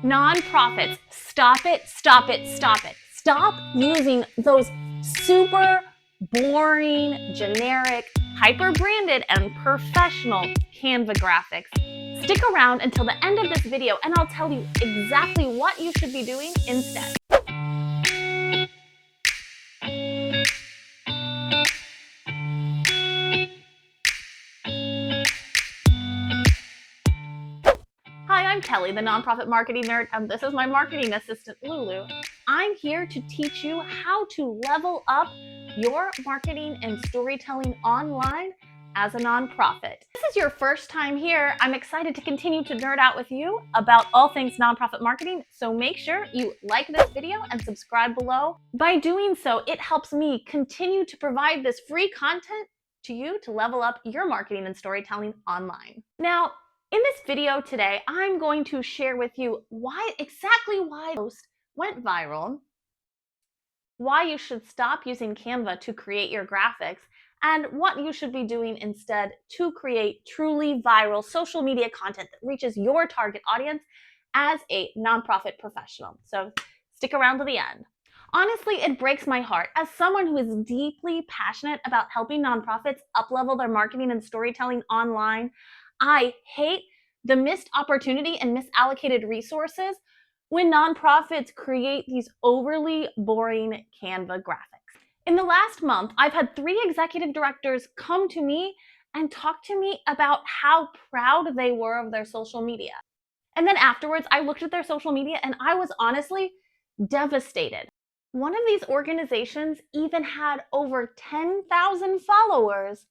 Nonprofits, stop it, stop it, stop it. Stop using those super boring, generic, hyper-branded, and professional Canva graphics. Stick around until the end of this video and I'll tell you exactly what you should be doing instead. Hi, I'm Kelly, the nonprofit marketing nerd, and this is my marketing assistant, Lulu. I'm here to teach you how to level up your marketing and storytelling online as a nonprofit. If this is your first time here, I'm excited to continue to nerd out with you about all things nonprofit marketing, so make sure you like this video and subscribe below. By doing so, it helps me continue to provide this free content to you to level up your marketing and storytelling online. Now, in this video today, I'm going to share with you exactly why the post went viral, why you should stop using Canva to create your graphics, and what you should be doing instead to create truly viral social media content that reaches your target audience as a nonprofit professional. So stick around to the end. Honestly, it breaks my heart as someone who is deeply passionate about helping nonprofits uplevel their marketing and storytelling online. I hate the missed opportunity and misallocated resources when nonprofits create these overly boring Canva graphics. In the last month, I've had 3 executive directors come to me and talk to me about how proud they were of their social media. And then afterwards, I looked at their social media and I was honestly devastated. One of these organizations even had over 10,000 followers,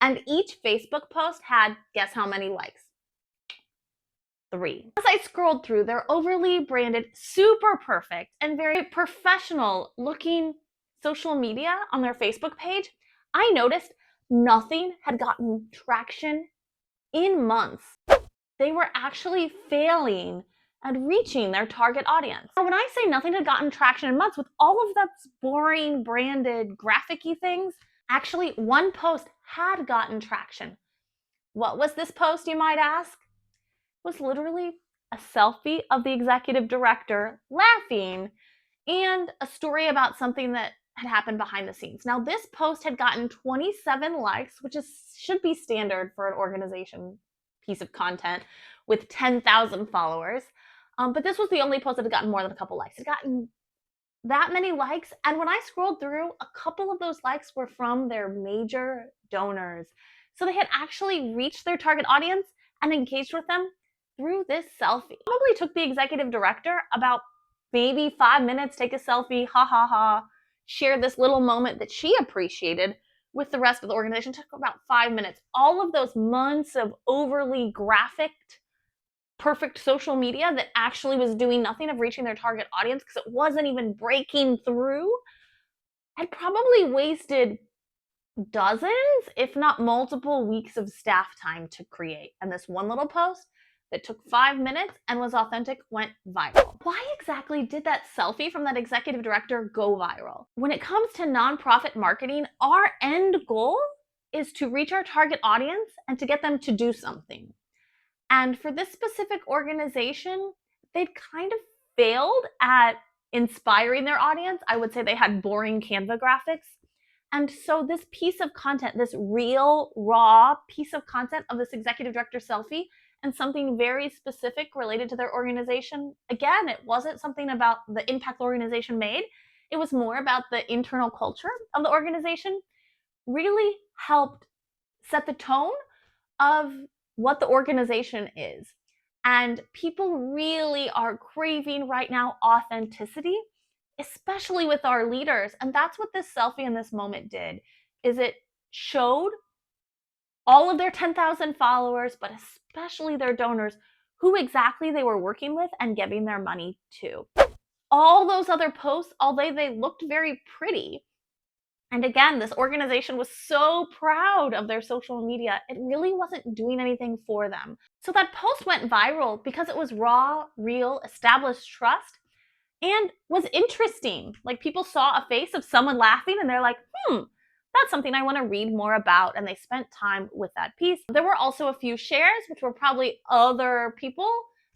and each Facebook post had, guess how many likes? 3. As I scrolled through their overly branded, super perfect, and very professional looking social media on their Facebook page, I noticed nothing had gotten traction in months. They were actually failing at reaching their target audience. Now, when I say nothing had gotten traction in months with all of that boring branded graphic-y things, actually one post had gotten traction. What was this post, you might ask? It was literally a selfie of the executive director laughing and a story about something that had happened behind the scenes. Now, this post had gotten 27 likes, which should be standard for an organization piece of content with 10,000 followers. But this was the only post that had gotten more than a couple likes. It had gotten that many likes, and when I scrolled through, a couple of those likes were from their major donors. So they had actually reached their target audience and engaged with them through this selfie. It probably took the executive director about maybe 5 minutes, take a selfie, ha ha ha, share this little moment that she appreciated with the rest of the organization. It took about 5 minutes. All of those months of overly graphic, perfect social media that actually was doing nothing of reaching their target audience because it wasn't even breaking through, had probably wasted dozens, if not multiple weeks of staff time to create. And this one little post that took 5 minutes and was authentic went viral. Why exactly did that selfie from that executive director go viral? When it comes to nonprofit marketing, our end goal is to reach our target audience and to get them to do something. And for this specific organization, they'd kind of failed at inspiring their audience. I would say they had boring Canva graphics. And so this piece of content, this real, raw piece of content of this executive director selfie and something very specific related to their organization, again, it wasn't something about the impact the organization made. It was more about the internal culture of the organization, really helped set the tone of what the organization is. And people really are craving right now authenticity, especially with our leaders. And that's what this selfie in this moment did, is it showed all of their 10,000 followers, but especially their donors, who exactly they were working with and giving their money to. All those other posts, although they looked very pretty, and again, this organization was so proud of their social media, it really wasn't doing anything for them. So that post went viral because it was raw, real, established trust, and was interesting. Like, people saw a face of someone laughing and they're like, that's something I want to read more about, and they spent time with that piece. There were also a few shares, which were probably other people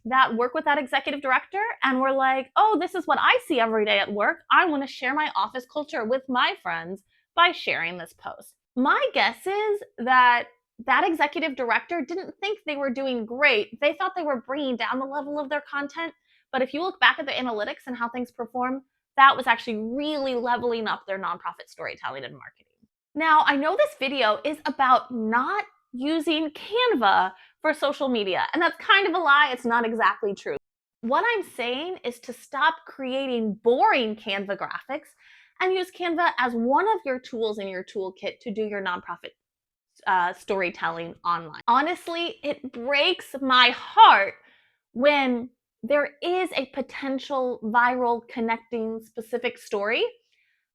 that work with that executive director and were like, oh, this is what I see every day at work. I want to share my office culture with my friends by sharing this post. My guess is that that executive director didn't think they were doing great. They thought they were bringing down the level of their content. But if you look back at the analytics and how things perform, that was actually really leveling up their nonprofit storytelling and marketing. Now, I know this video is about not using Canva for social media, and that's kind of a lie. It's not exactly true. What I'm saying is to stop creating boring Canva graphics and use Canva as one of your tools in your toolkit to do your nonprofit storytelling online. Honestly, it breaks my heart when there is a potential viral connecting specific story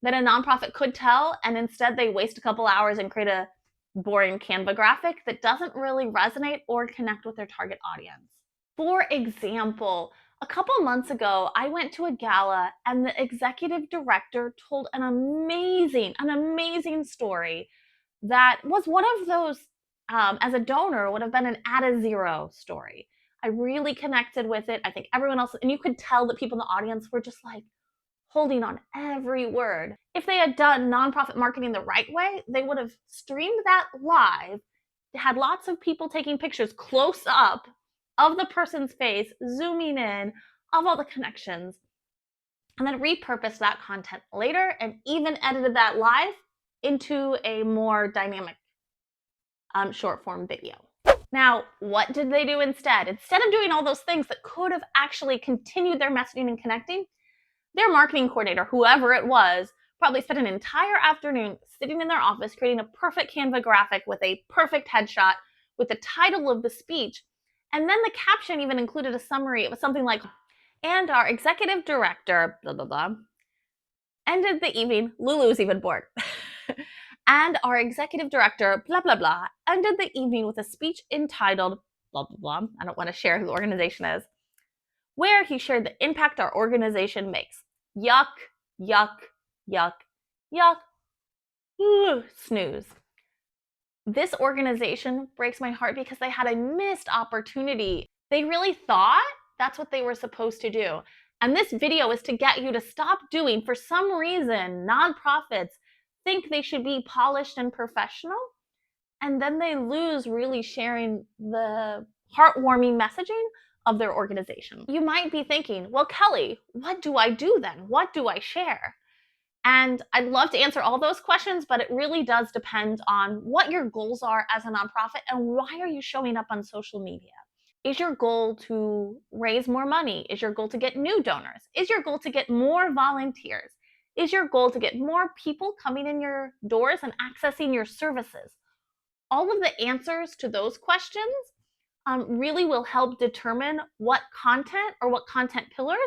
that a nonprofit could tell, and instead they waste a couple hours and create a boring Canva graphic that doesn't really resonate or connect with their target audience. For example, a couple months ago, I went to a gala and the executive director told an amazing story that was one of those, as a donor, would have been an at a zero story. I really connected with it. I think everyone else, and you could tell that people in the audience were just like, holding on every word. If they had done nonprofit marketing the right way, they would have streamed that live, had lots of people taking pictures close up of the person's face, zooming in, of all the connections, and then repurposed that content later and even edited that live into a more dynamic short form video. Now, what did they do instead? Instead of doing all those things that could have actually continued their messaging and connecting, their marketing coordinator, whoever it was, probably spent an entire afternoon sitting in their office creating a perfect Canva graphic with a perfect headshot with the title of the speech. And then the caption even included a summary. It was something like, and our executive director, blah, blah, blah, ended the evening, Lulu's even bored. And our executive director, blah, blah, blah, ended the evening with a speech entitled, blah, blah, blah. I don't want to share who the organization is, where he shared the impact our organization makes. Yuck, yuck, yuck, yuck. Ooh, snooze. This organization breaks my heart because they had a missed opportunity. They really thought that's what they were supposed to do. And this video is to get you to stop doing, for some reason, nonprofits think they should be polished and professional, and then they lose really sharing the heartwarming messaging of their organization. You might be thinking, well, Kelly, what do I do then? What do I share? And I'd love to answer all those questions, but it really does depend on what your goals are as a nonprofit and why are you showing up on social media? Is your goal to raise more money? Is your goal to get new donors? Is your goal to get more volunteers? Is your goal to get more people coming in your doors and accessing your services? All of the answers to those questions really will help determine what content or what content pillars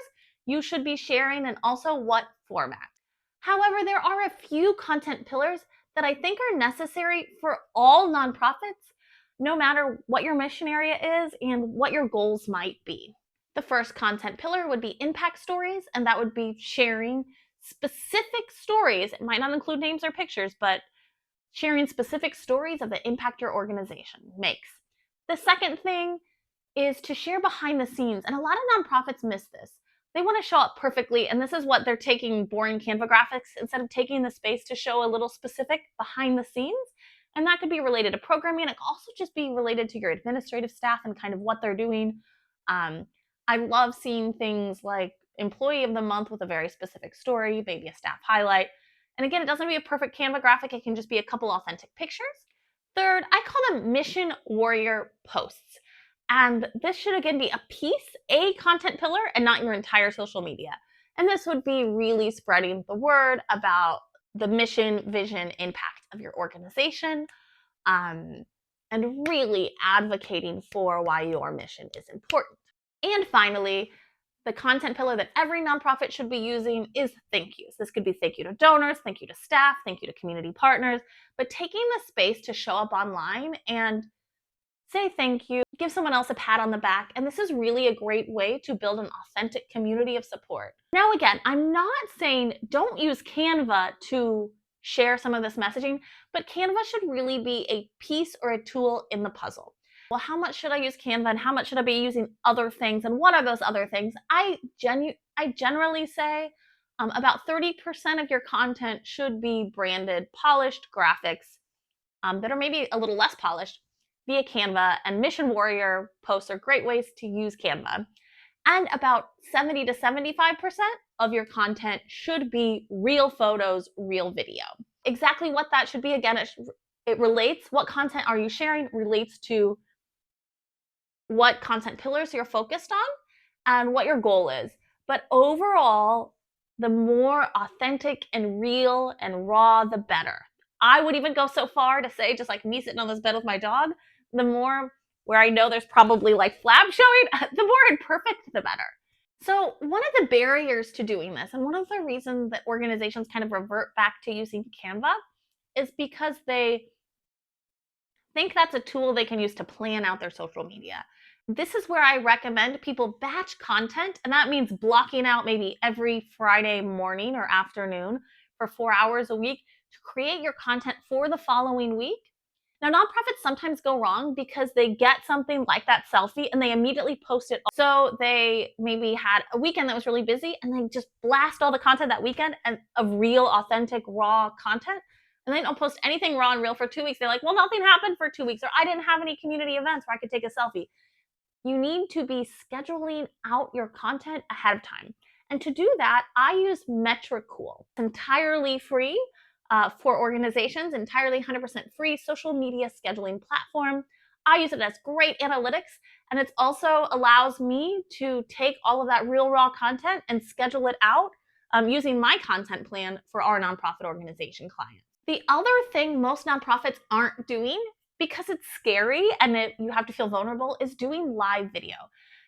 you should be sharing and also what format. However, there are a few content pillars that I think are necessary for all nonprofits, no matter what your mission area is and what your goals might be. The first content pillar would be impact stories, and that would be sharing specific stories. It might not include names or pictures, but sharing specific stories of the impact your organization makes. The second thing is to share behind the scenes, and a lot of nonprofits miss this. They want to show up perfectly, and this is what they're taking boring Canva graphics instead of taking the space to show a little specific behind the scenes. And that could be related to programming. It could also just be related to your administrative staff and kind of what they're doing. I love seeing things like employee of the month with a very specific story, maybe a staff highlight. And again, it doesn't have to be a perfect Canva graphic. It can just be a couple authentic pictures. Third, I call them mission warrior posts. And this should again be a piece, a content pillar, and not your entire social media. And this would be really spreading the word about the mission, vision, impact of your organization, and really advocating for why your mission is important. And finally, the content pillar that every nonprofit should be using is thank yous. This could be thank you to donors, thank you to staff, thank you to community partners, but taking the space to show up online and say thank you, give someone else a pat on the back, and this is really a great way to build an authentic community of support. Now again, I'm not saying don't use Canva to share some of this messaging, but Canva should really be a piece or a tool in the puzzle. well, how much should I use Canva and how much should I be using other things and what are those other things? I generally say about 30% of your content should be branded, polished graphics that are maybe a little less polished via Canva, and Mission Warrior posts are great ways to use Canva. And about 70 to 75% of your content should be real photos, real video. Exactly what that should be, again, it relates, what content are you sharing relates to what content pillars you're focused on and what your goal is. But overall, the more authentic and real and raw, the better. I would even go so far to say, just like me sitting on this bed with my dog, the more where I know there's probably like flab showing, the more imperfect, the better. So one of the barriers to doing this, and one of the reasons that organizations kind of revert back to using Canva, is because they think that's a tool they can use to plan out their social media. This is where I recommend people batch content, and that means blocking out maybe every Friday morning or afternoon for 4 hours a week to create your content for the following week. Now, nonprofits sometimes go wrong because they get something like that selfie and they immediately post it. So they maybe had a weekend that was really busy and they just blast all the content that weekend and of real, authentic, raw content. And they don't post anything raw and real for 2 weeks. They're like, well, nothing happened for 2 weeks, or I didn't have any community events where I could take a selfie. You need to be scheduling out your content ahead of time. And to do that, I use Metricool. It's entirely free for organizations, entirely 100% free social media scheduling platform. I use it as great analytics, and it also allows me to take all of that real raw content and schedule it out using my content plan for our nonprofit organization clients. The other thing most nonprofits aren't doing, because it's scary and you have to feel vulnerable, is doing live video.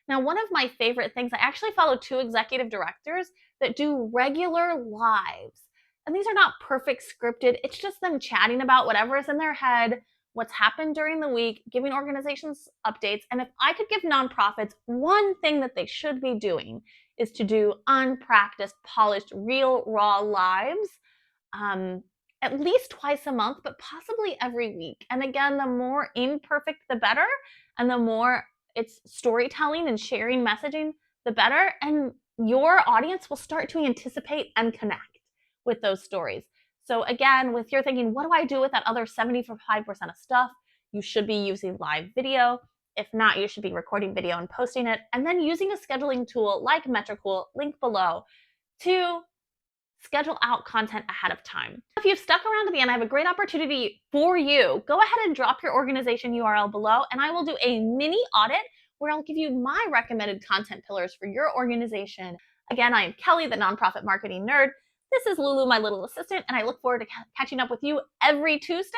Now, one of my favorite things, I actually follow 2 executive directors that do regular lives. And these are not perfect scripted. It's just them chatting about whatever is in their head, what's happened during the week, giving organizations updates. And if I could give nonprofits one thing that they should be doing, is to do unpracticed, polished, real, raw lives. At least twice a month, but possibly every week. And again, the more imperfect, the better. And the more it's storytelling and sharing messaging, the better. And your audience will start to anticipate and connect with those stories. So again, with your thinking, what do I do with that other 75% of stuff? You should be using live video. If not, you should be recording video and posting it, and then using a scheduling tool like Metricool, link below, to schedule out content ahead of time. If you've stuck around to the end, I have a great opportunity for you. Go ahead and drop your organization URL below, and I will do a mini audit where I'll give you my recommended content pillars for your organization. Again, I am Kelly, the nonprofit marketing nerd. This is Lulu, my little assistant, and I look forward to catching up with you every Tuesday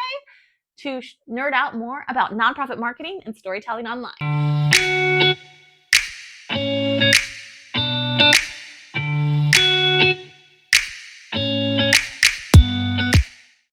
to nerd out more about nonprofit marketing and storytelling online.